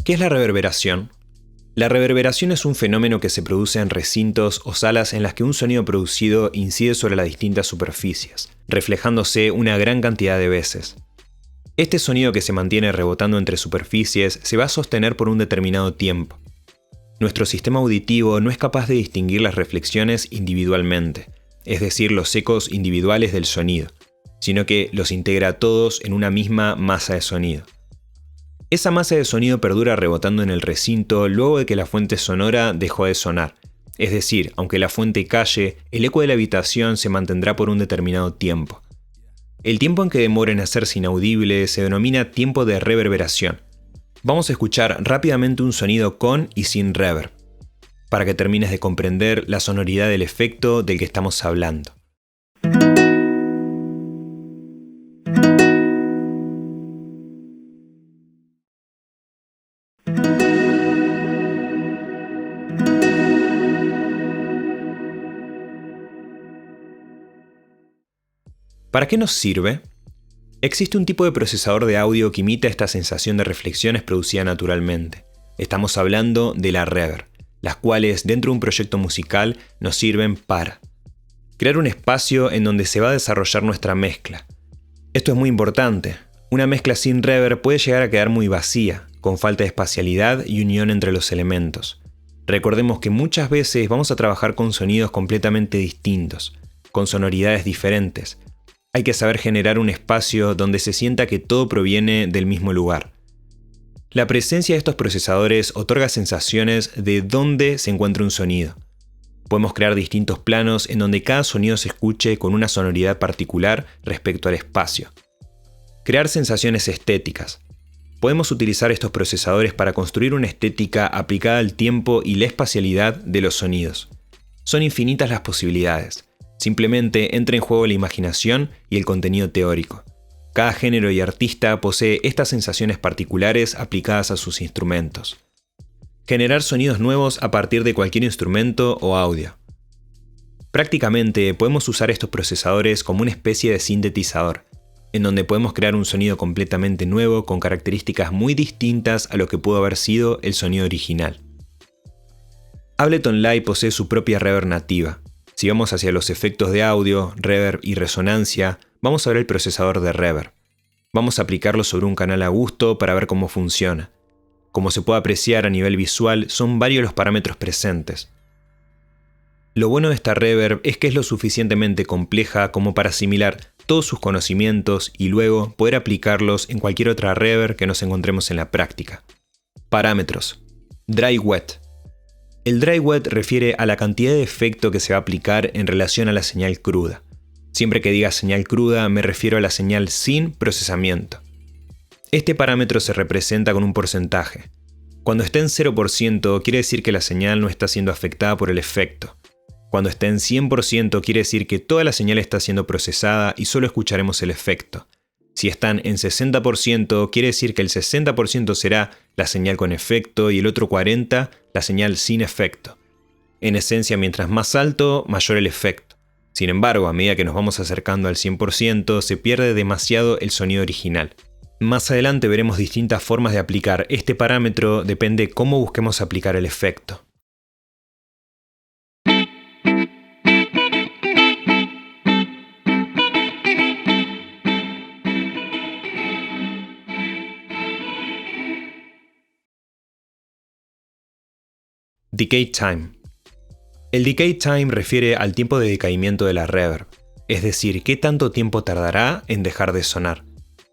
¿Qué es la reverberación? La reverberación es un fenómeno que se produce en recintos o salas en las que un sonido producido incide sobre las distintas superficies, reflejándose una gran cantidad de veces. Este sonido que se mantiene rebotando entre superficies se va a sostener por un determinado tiempo. Nuestro sistema auditivo no es capaz de distinguir las reflexiones individualmente, es decir, los ecos individuales del sonido, sino que los integra a todos en una misma masa de sonido. Esa masa de sonido perdura rebotando en el recinto luego de que la fuente sonora dejó de sonar. Es decir, aunque la fuente calle, el eco de la habitación se mantendrá por un determinado tiempo. El tiempo en que demora en hacerse inaudible se denomina tiempo de reverberación. Vamos a escuchar rápidamente un sonido con y sin reverb, para que termines de comprender la sonoridad del efecto del que estamos hablando. ¿Para qué nos sirve? Existe un tipo de procesador de audio que imita esta sensación de reflexiones producida naturalmente. Estamos hablando de la reverb, las cuales dentro de un proyecto musical nos sirven para crear un espacio en donde se va a desarrollar nuestra mezcla. Esto es muy importante. Una mezcla sin reverb puede llegar a quedar muy vacía, con falta de espacialidad y unión entre los elementos. Recordemos que muchas veces vamos a trabajar con sonidos completamente distintos, con sonoridades diferentes. Hay que saber generar un espacio donde se sienta que todo proviene del mismo lugar. La presencia de estos procesadores otorga sensaciones de dónde se encuentra un sonido. Podemos crear distintos planos en donde cada sonido se escuche con una sonoridad particular respecto al espacio. Crear sensaciones estéticas. Podemos utilizar estos procesadores para construir una estética aplicada al tiempo y la espacialidad de los sonidos. Son infinitas las posibilidades. Simplemente entra en juego la imaginación y el contenido teórico. Cada género y artista posee estas sensaciones particulares aplicadas a sus instrumentos. Generar sonidos nuevos a partir de cualquier instrumento o audio. Prácticamente podemos usar estos procesadores como una especie de sintetizador, en donde podemos crear un sonido completamente nuevo con características muy distintas a lo que pudo haber sido el sonido original. Ableton Live posee su propia reverb nativa. Si vamos hacia los efectos de audio, reverb y resonancia, vamos a ver el procesador de reverb. Vamos a aplicarlo sobre un canal a gusto para ver cómo funciona. Como se puede apreciar a nivel visual, son varios los parámetros presentes. Lo bueno de esta reverb es que es lo suficientemente compleja como para asimilar todos sus conocimientos y luego poder aplicarlos en cualquier otra reverb que nos encontremos en la práctica. Parámetros. Dry-wet. El dry-wet refiere a la cantidad de efecto que se va a aplicar en relación a la señal cruda. Siempre que diga señal cruda me refiero a la señal sin procesamiento. Este parámetro se representa con un porcentaje. Cuando esté en 0% quiere decir que la señal no está siendo afectada por el efecto. Cuando esté en 100% quiere decir que toda la señal está siendo procesada y solo escucharemos el efecto. Si están en 60% quiere decir que el 60% será la señal con efecto y el otro 40% la señal sin efecto. En esencia, mientras más alto, mayor el efecto. Sin embargo, a medida que nos vamos acercando al 100%, se pierde demasiado el sonido original. Más adelante veremos distintas formas de aplicar este parámetro, depende cómo busquemos aplicar el efecto. Decay time. El decay time refiere al tiempo de decaimiento de la reverb, es decir, qué tanto tiempo tardará en dejar de sonar.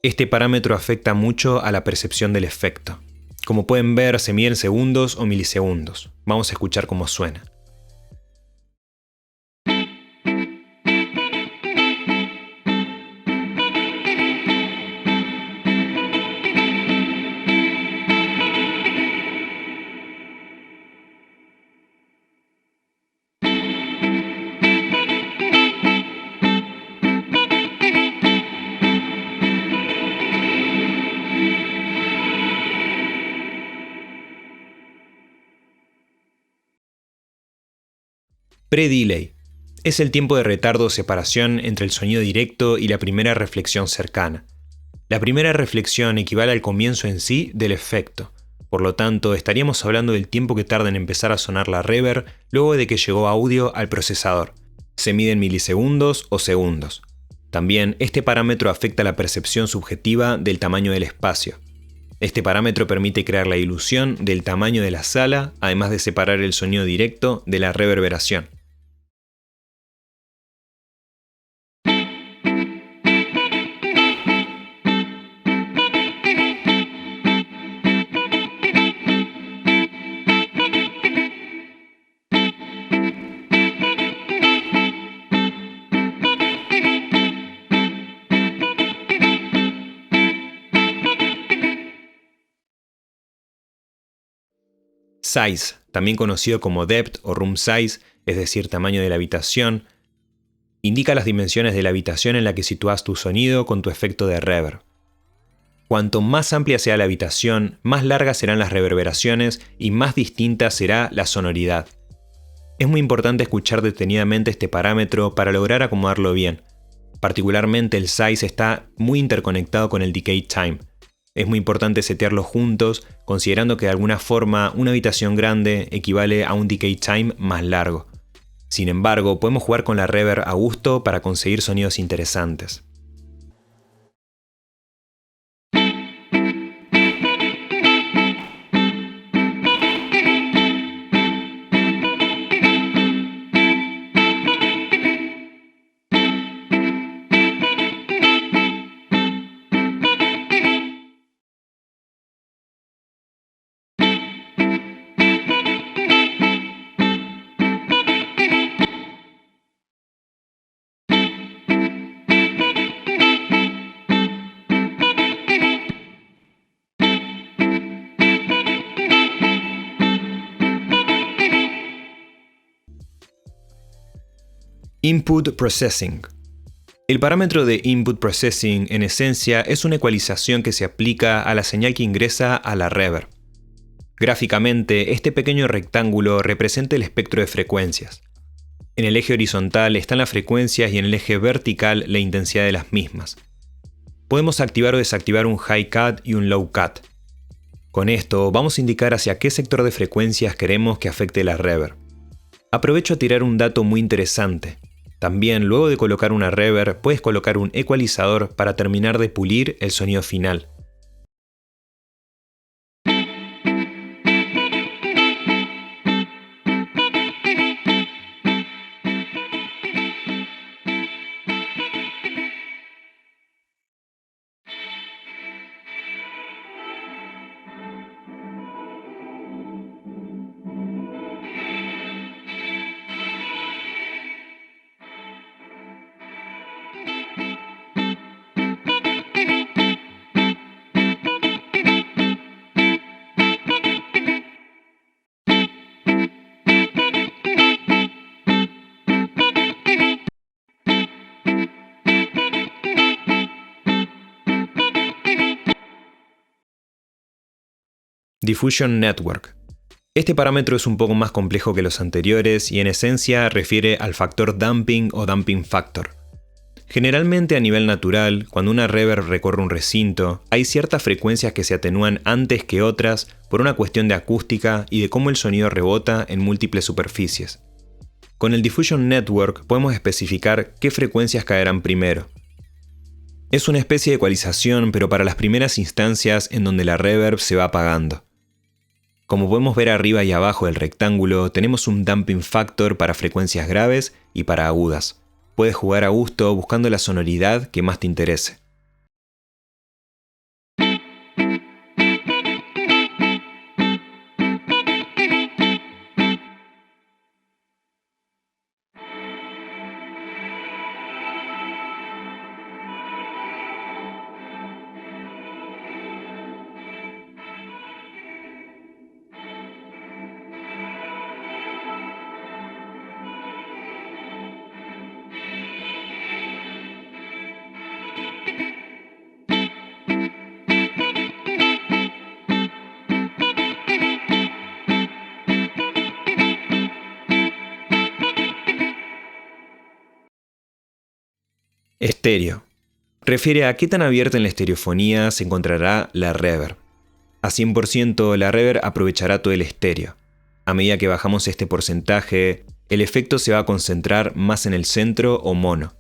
Este parámetro afecta mucho a la percepción del efecto. Como pueden ver, se mide en segundos o milisegundos. Vamos a escuchar cómo suena. Pre-delay. Es el tiempo de retardo o separación entre el sonido directo y la primera reflexión cercana. La primera reflexión equivale al comienzo en sí del efecto. Por lo tanto, estaríamos hablando del tiempo que tarda en empezar a sonar la reverb luego de que llegó audio al procesador. Se mide en milisegundos o segundos. También, este parámetro afecta la percepción subjetiva del tamaño del espacio. Este parámetro permite crear la ilusión del tamaño de la sala, además de separar el sonido directo de la reverberación. Size, también conocido como depth o room size, es decir, tamaño de la habitación, indica las dimensiones de la habitación en la que sitúas tu sonido con tu efecto de reverb. Cuanto más amplia sea la habitación, más largas serán las reverberaciones y más distinta será la sonoridad. Es muy importante escuchar detenidamente este parámetro para lograr acomodarlo bien. Particularmente el size está muy interconectado con el decay time. Es muy importante setearlos juntos, considerando que de alguna forma una habitación grande equivale a un decay time más largo. Sin embargo, podemos jugar con la reverb a gusto para conseguir sonidos interesantes. Input Processing. El parámetro de Input Processing, en esencia, es una ecualización que se aplica a la señal que ingresa a la reverb. Gráficamente, este pequeño rectángulo representa el espectro de frecuencias. En el eje horizontal están las frecuencias y en el eje vertical la intensidad de las mismas. Podemos activar o desactivar un High Cut y un Low Cut. Con esto vamos a indicar hacia qué sector de frecuencias queremos que afecte la reverb. Aprovecho a tirar un dato muy interesante. También, luego de colocar una reverb, puedes colocar un ecualizador para terminar de pulir el sonido final. Diffusion Network. Este parámetro es un poco más complejo que los anteriores y en esencia refiere al factor damping o damping factor. Generalmente a nivel natural, cuando una reverb recorre un recinto, hay ciertas frecuencias que se atenúan antes que otras por una cuestión de acústica y de cómo el sonido rebota en múltiples superficies. Con el Diffusion Network podemos especificar qué frecuencias caerán primero. Es una especie de ecualización, pero para las primeras instancias en donde la reverb se va apagando. Como podemos ver arriba y abajo del rectángulo, tenemos un damping factor para frecuencias graves y para agudas. Puedes jugar a gusto buscando la sonoridad que más te interese. Estéreo. Refiere a qué tan abierta en la estereofonía se encontrará la reverb. A 100% la reverb aprovechará todo el estéreo. A medida que bajamos este porcentaje, el efecto se va a concentrar más en el centro o mono.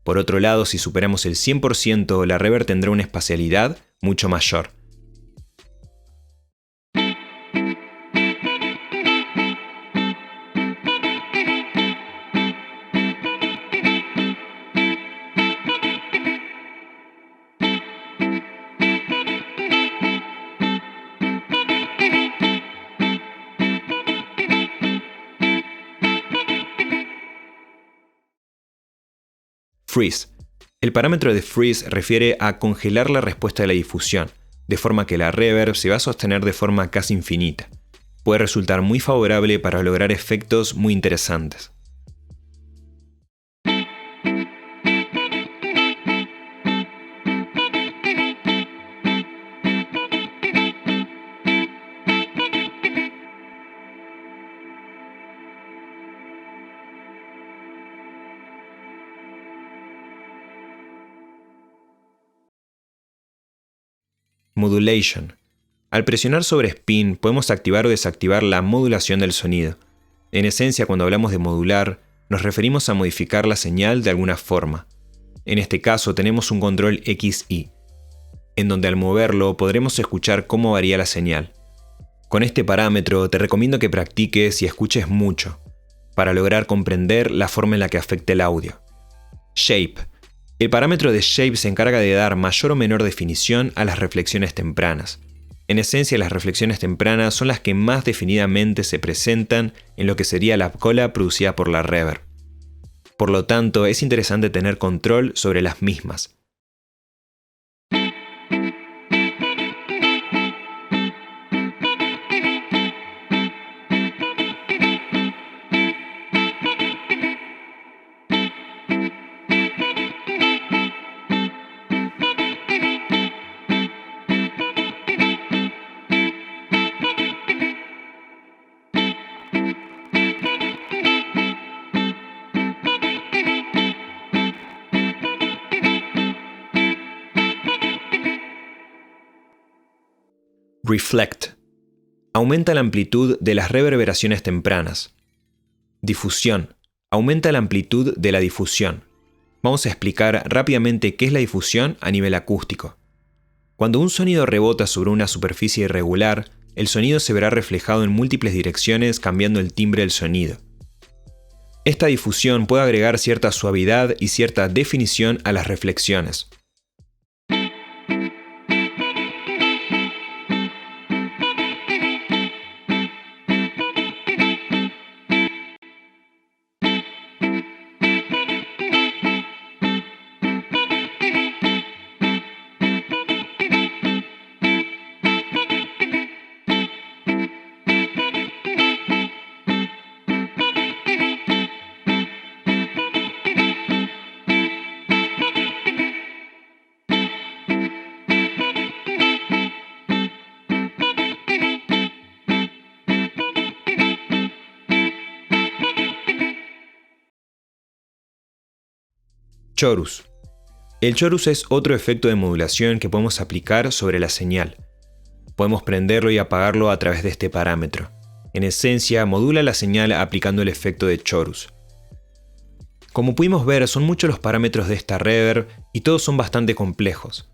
Por otro lado, si superamos el 100%, la reverb tendrá una espacialidad mucho mayor. Freeze. El parámetro de freeze refiere a congelar la respuesta de la difusión, de forma que la reverb se va a sostener de forma casi infinita. Puede resultar muy favorable para lograr efectos muy interesantes. Modulation. Al presionar sobre spin podemos activar o desactivar la modulación del sonido. En esencia, cuando hablamos de modular, nos referimos a modificar la señal de alguna forma. En este caso tenemos un control XY, en donde al moverlo podremos escuchar cómo varía la señal. Con este parámetro te recomiendo que practiques y escuches mucho, para lograr comprender la forma en la que afecta el audio. Shape. El parámetro de shape se encarga de dar mayor o menor definición a las reflexiones tempranas. En esencia, las reflexiones tempranas son las que más definidamente se presentan en lo que sería la cola producida por la reverb. Por lo tanto, es interesante tener control sobre las mismas. Reflect. Aumenta la amplitud de las reverberaciones tempranas. Difusión. Aumenta la amplitud de la difusión. Vamos a explicar rápidamente qué es la difusión a nivel acústico. Cuando un sonido rebota sobre una superficie irregular, el sonido se verá reflejado en múltiples direcciones cambiando el timbre del sonido. Esta difusión puede agregar cierta suavidad y cierta definición a las reflexiones. Chorus. El chorus es otro efecto de modulación que podemos aplicar sobre la señal. Podemos prenderlo y apagarlo a través de este parámetro. En esencia, modula la señal aplicando el efecto de chorus. Como pudimos ver, son muchos los parámetros de esta reverb y todos son bastante complejos.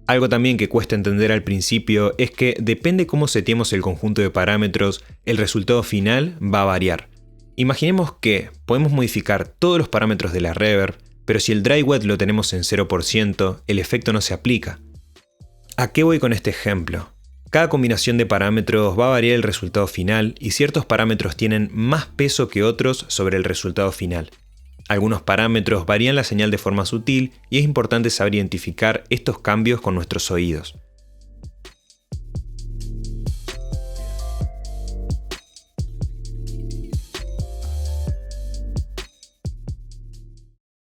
Algo también que cuesta entender al principio es que depende cómo seteemos el conjunto de parámetros, el resultado final va a variar. Imaginemos que podemos modificar todos los parámetros de la reverb, pero si el dry wet lo tenemos en 0%, el efecto no se aplica. ¿A qué voy con este ejemplo? Cada combinación de parámetros va a variar el resultado final y ciertos parámetros tienen más peso que otros sobre el resultado final. Algunos parámetros varían la señal de forma sutil y es importante saber identificar estos cambios con nuestros oídos.